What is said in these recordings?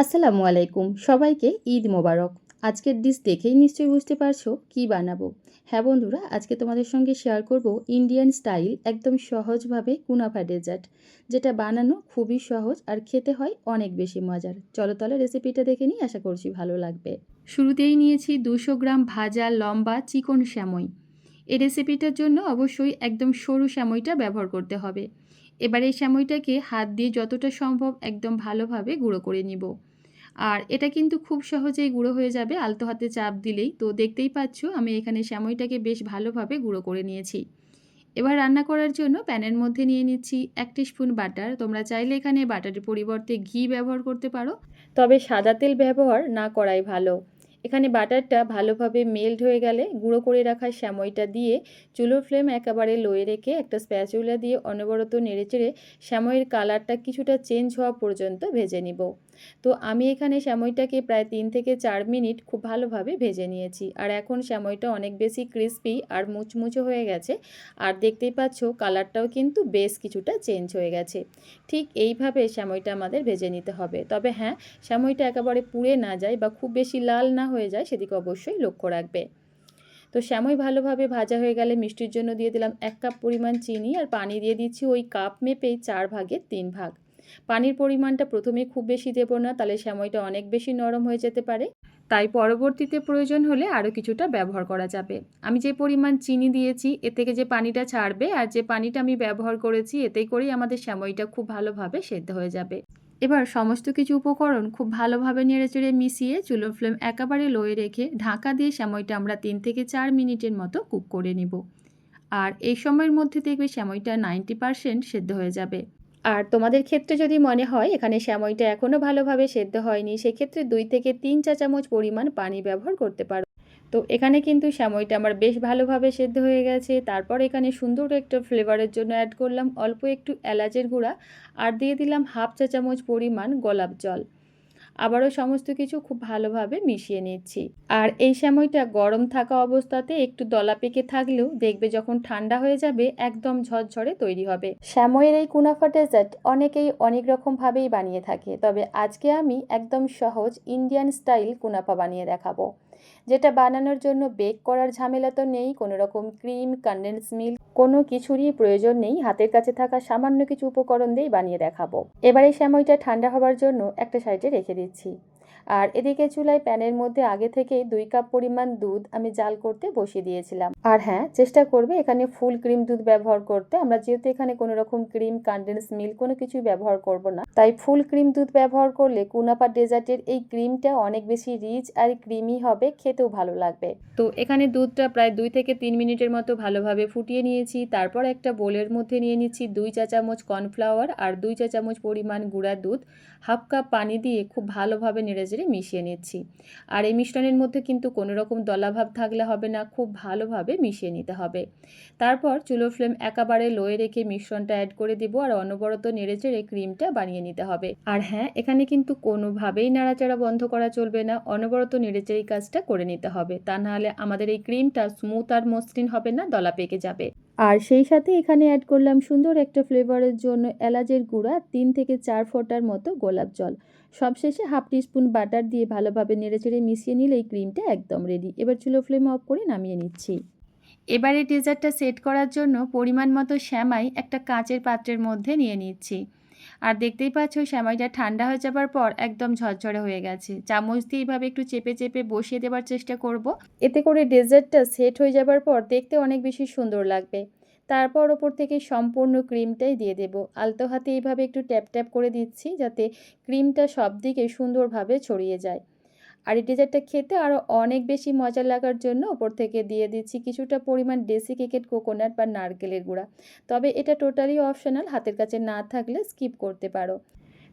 আসসালামু আলাইকুম, সবাইকে ঈদ মোবারক। আজকের ডিশ দেখেই নিশ্চয়ই বুঝতে পারছো কি বানাবো। হ্যাঁ বন্ধুরা, আজকে তোমাদের সঙ্গে শেয়ার করব ইন্ডিয়ান স্টাইল একদম সহজভাবে কুনাফা ডেজার্ট, যেটা বানানো খুবই সহজ আর খেতে হয় অনেক বেশি মজার। চলো তাহলে রেসিপিটা দেখে নিই, আশা করছি ভালো লাগবে। শুরুতেই নিয়েছি 200 গ্রাম ভাজা লম্বা চিকন স্যামই। এই রেসিপিটার জন্য অবশ্যই একদম সরু স্যামইটা ব্যবহার করতে হবে। এবার এই স্যামইটাকে হাত দিয়ে যতটা সম্ভব একদম ভালোভাবে গুঁড়ো করে নিব। আর এটা কিন্তু খুব সহজেই গুঁড়ো হয়ে যাবে আলতো হাতে চাপ দিলেই। তো দেখতেই পাচ্ছ আমি এখানে স্যামইটাকে বেশ ভালোভাবে গুঁড়ো করে নিয়েছি। এবার রান্না করার জন্য প্যানের মধ্যে নিয়ে নিচ্ছি 1 টিস্পুন বাটার। তোমরা চাইলে এখানে বাটারের পরিবর্তে ঘি ব্যবহার করতে পারো, তবে সাদা তেল ব্যবহার না করাই ভালো। এখানে বাটারটা ভালোভাবে মেল্ট হয়ে গেলে গুঁড়ো করে রাখা স্যামইটা দিয়ে চুলোর ফ্লেম একেবারে লোয়ে রেখে একটা স্প্যাচুলা দিয়ে অনবরত নেড়েচেড়ে স্যামইয়ের কালারটা কিছুটা চেঞ্জ হওয়া পর্যন্ত ভেজে নিব। তো আমি এখানে স্যামইটাকে প্রায় 3 থেকে 4 মিনিট খুব ভালোভাবে ভেজে নিয়েছি। আর এখন স্যামইটা অনেক বেশি ক্রিস্পি আর মুচমুচে হয়ে গেছে। আর দেখতেই পাচ্ছ কালারটাও কিন্তু বেশ কিছুটা চেঞ্জ হয়ে গেছে। ঠিক এইভাবে স্যামইটা আমাদের ভেজে নিতে হবে। তবে হ্যাঁ, স্যামইটা একেবারে পুড়ে না যায় বা খুব বেশি লাল না হয়ে যায় সেদিকে অবশ্যই লক্ষ্য রাখবে। তো স্যামই ভালোভাবে ভাজা হয়ে গেলে মিষ্টির জন্য দিয়ে দিলাম 1 কাপ পরিমাণ চিনি, আর পানি দিয়ে দিচ্ছি ওই কাপ মেপেই 4 ভাগের 3 ভাগ। পানির পরিমাণটা প্রথমে খুব বেশি দেব না, তাহলে স্যামইটা অনেক বেশি নরম হয়ে যেতে পারে। তাই পরবর্তীতে প্রয়োজন হলে আরও কিছুটা ব্যবহার করা যাবে। আমি যে পরিমাণ চিনি দিয়েছি এ থেকে যে পানিটা ছাড়বে আর যে পানিটা আমি ব্যবহার করেছি এতেই করেই আমাদের স্যামইটা খুব ভালোভাবে সেদ্ধ হয়ে যাবে। এবার সমস্ত কিছু উপকরণ খুব ভালোভাবে নেড়েচেড়ে মিশিয়ে চুলোর ফ্লেম একেবারে লোয়ে রেখে ঢাকা দিয়ে স্যামইটা আমরা 3 থেকে 4 মিনিটের মতো কুক করে নিব। আর এই সময়ের মধ্যে দেখবে স্যামইটা 90% সেদ্ধ হয়ে যাবে। আর তোমাদের ক্ষেত্রে যদি মনে হয় এখানে স্যামইটা এখনও ভালোভাবে সেদ্ধ হয়নি, সেক্ষেত্রে 2 থেকে 3 চা চামচ পরিমাণ পানি ব্যবহার করতে পারো। তো এখানে কিন্তু স্যামইটা আমার বেশ ভালোভাবে সেদ্ধ হয়ে গেছে। তারপর এখানে সুন্দর একটা ফ্লেভারের জন্য অ্যাড করলাম অল্প একটু এলাচের গুঁড়া, আর দিয়ে দিলাম হাফ চা চামচ পরিমাণ গোলাপ জল। আবারও সমস্ত কিছু খুব ভালোভাবে মিশিয়ে নিচ্ছি। আর এই স্যামইটা গরম থাকা অবস্থাতে একটু দলা পেকে থাকলেও দেখবে যখন ঠান্ডা হয়ে যাবে একদম ঝরঝরে তৈরি হবে। স্যামইয়ের এই কুনাফা ডেজার্ট অনেকেই অনেক রকমভাবেই বানিয়ে থাকে, তবে আজকে আমি একদম সহজ ইন্ডিয়ান স্টাইল কুনাফা বানিয়ে দেখাবো, যেটা বানানোর জন্য বেক করার ঝামেলা তো নেই, কোনো রকম ক্রিম কনডেন্স মিল্ক কোনো কিছুরই প্রয়োজন নেই। হাতের কাছে থাকা সামান্য কিছু উপকরণ দিয়েই বানিয়ে দেখাবো। এবার এই স্যামইটা ঠান্ডা হবার জন্য একটা সাইডে রেখে দিচ্ছি। আর এদিকে চুলায় প্যানের মধ্যে আগে থেকেই 2 কাপ পরিমাণ দুধ আমি জাল করতে বসিয়ে দিয়েছিলাম। আর হ্যাঁ, চেষ্টা করবে এখানে ফুল ক্রিম দুধ ব্যবহার করতে। আমরা যেহেতু এখানে কোনো রকম ক্রিম কনডেন্স মিল্ক কোনো কিছুই ব্যবহার করব না, তাই ফুল ক্রিম দুধ ব্যবহার করলে কুনাফা ডেজার্টের এই ক্রিমটা অনেক বেশি রিচ আর ক্রিমি হবে, খেতেও ভালো লাগবে। তো এখানে দুধটা প্রায় 2 থেকে 3 মিনিটের মতো ভালোভাবে ফুটিয়ে নিয়েছি। তারপর একটা বোলের মধ্যে নিয়ে নিচ্ছি 2 চা চামচ কর্নফ্লাওয়ার আর 2 চা চামচ পরিমাণ গুঁড়া দুধ। হাফ কাপ পানি দিয়ে খুব ভালোভাবে নেড়েচেড়ে মিশিয়ে নিচ্ছি। আর এই মিশ্রণের মধ্যে কিন্তু কোনো রকম দলাভাব থাকলে হবে না, খুব ভালোভাবে মিশিয়ে নিতে হবে। তারপর চুলোর ফ্লেম একেবারে লোয়ে রেখে মিশ্রণটা অ্যাড করে দিব আর অনবরত নেড়েচেড়ে ক্রিমটা বানিয়ে নিতে হবে। আর হ্যাঁ, এখানে কিন্তু কোনোভাবেই নাড়াচাড়া বন্ধ করা চলবে না, অনবরত নেড়েচেড়ে কাজটা করে নিতে হবে, তা নাহলে আমাদের এই ক্রিমটা স্মুথ আর মসৃণ হবে না, দলা পেকে যাবে। আর সেই সাথে এখানে অ্যাড করলাম সুন্দর একটা ফ্লেভারের জন্য এলাচের গুঁড়া, 3 থেকে 4 ফোঁটার মতো গোলাপ জল। সবশেষে হাফ টিস্পুন বাটার দিয়ে ভালোভাবে নেড়েচেড়ে মিশিয়ে নিলে এই ক্রিমটা একদম রেডি। এবার চুলো ফ্লেম অফ করে নামিয়ে নিচ্ছি। এবারে ডেজার্টটা সেট করার জন্য পরিমাণ মতো সেমাই একটা কাঁচের পাত্রের মধ্যে নিয়ে নিচ্ছি। আর দেখতেই পাচ্ছ সেমাইটা ঠান্ডা হয়ে যাবার পর একদম ঝরঝরে হয়ে গেছে। চামচ দিয়ে এইভাবে একটু চেপে চেপে বসিয়ে দেওয়ার চেষ্টা করব, এতে করে ডেজার্টটা সেট হয়ে যাবার পর দেখতে অনেক বেশি সুন্দর লাগবে। তারপর ওপর থেকে সম্পূর্ণ ক্রিমটাই দিয়ে দেব। আলতো হাতে এইভাবে একটু ট্যাপ ট্যাপ করে দিচ্ছি যাতে ক্রিমটা সব দিকে সুন্দরভাবে ছড়িয়ে যায়। আর এই ডেজার্টটা খেতে আরও অনেক বেশি মজা লাগার জন্য ওপর থেকে দিয়ে দিচ্ছি কিছুটা পরিমাণ ডেসিকেটেড কোকোনাট বা নারকেলের গুঁড়া। তবে এটা টোটালি অপশনাল, হাতের কাছে না থাকলে স্কিপ করতে পারো।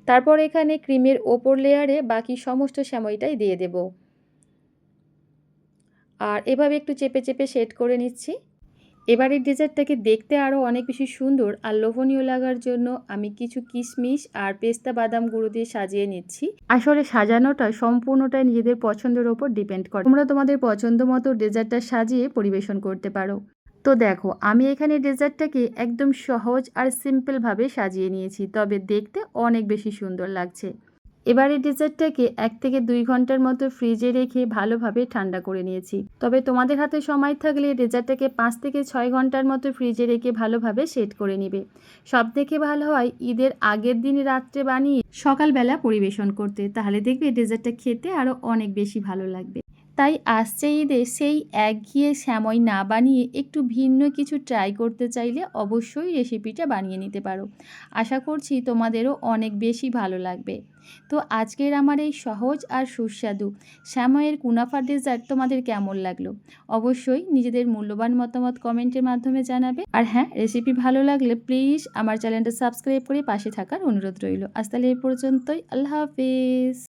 তারপর এখানে ক্রিমের ওপর লেয়ারে বাকি সমস্ত সেমাইটাই দিয়ে দেব। আর এভাবে একটু চেপে চেপে সেট করে নিচ্ছি। এবার এই ডেজার্টটাকে দেখতে আরও অনেক বেশি সুন্দর আর লোভনীয় লাগার জন্য আমি কিছু কিশমিশ আর পেস্তা বাদাম গুঁড়ো দিয়ে সাজিয়ে নিচ্ছি। আসলে সাজানোটা সম্পূর্ণটাই নিজেদের পছন্দের ওপর ডিপেন্ড করে, তোমরা তোমাদের পছন্দ মতো ডেজার্টটা সাজিয়ে পরিবেশন করতে পারো। তো দেখো আমি এখানে ডেজার্টটাকে একদম সহজ আর সিম্পলভাবে সাজিয়ে নিয়েছি, তবে দেখতে অনেক বেশি সুন্দর লাগছে। এবারে ডেজার্টটাকে 1 থেকে 2 ঘন্টার মতো ফ্রিজে রেখে ভালোভাবে ঠান্ডা করে নিয়েছি। তবে তোমাদের হাতে সময় থাকলে ডেজার্টটাকে 5 থেকে 6 ঘন্টার মতো ফ্রিজে রেখে ভালোভাবে সেট করে নিবে। সবথেকে ভালো হয় ঈদের আগের দিন রাত্রে বানিয়ে সকালবেলা পরিবেশন করতে, তাহলে দেখবে ডেজার্টটা খেতে আরও অনেক বেশি ভালো লাগবে। তাই আসছে ঈদে সেই একঘেয়ে স্যামই না বানিয়ে একটু ভিন্ন কিছু ট্রাই করতে চাইলে অবশ্যই রেসিপিটা বানিয়ে নিতে পারো। আশা করছি তোমাদেরও অনেক বেশি ভালো লাগবে। তো আজকের আমার এই সহজ আর সুস্বাদু স্যামইয়ের কুনাফা ডেজার্ট তোমাদের কেমন লাগলো অবশ্যই নিজেদের মূল্যবান মতামত কমেন্টের মাধ্যমে জানাবে। আর হ্যাঁ, রেসিপি ভালো লাগলে প্লিজ আমার চ্যানেলটা সাবস্ক্রাইব করে পাশে থাকার অনুরোধ রইল। আজ তাহলে এই পর্যন্তই। আল্লাহ হাফেজ।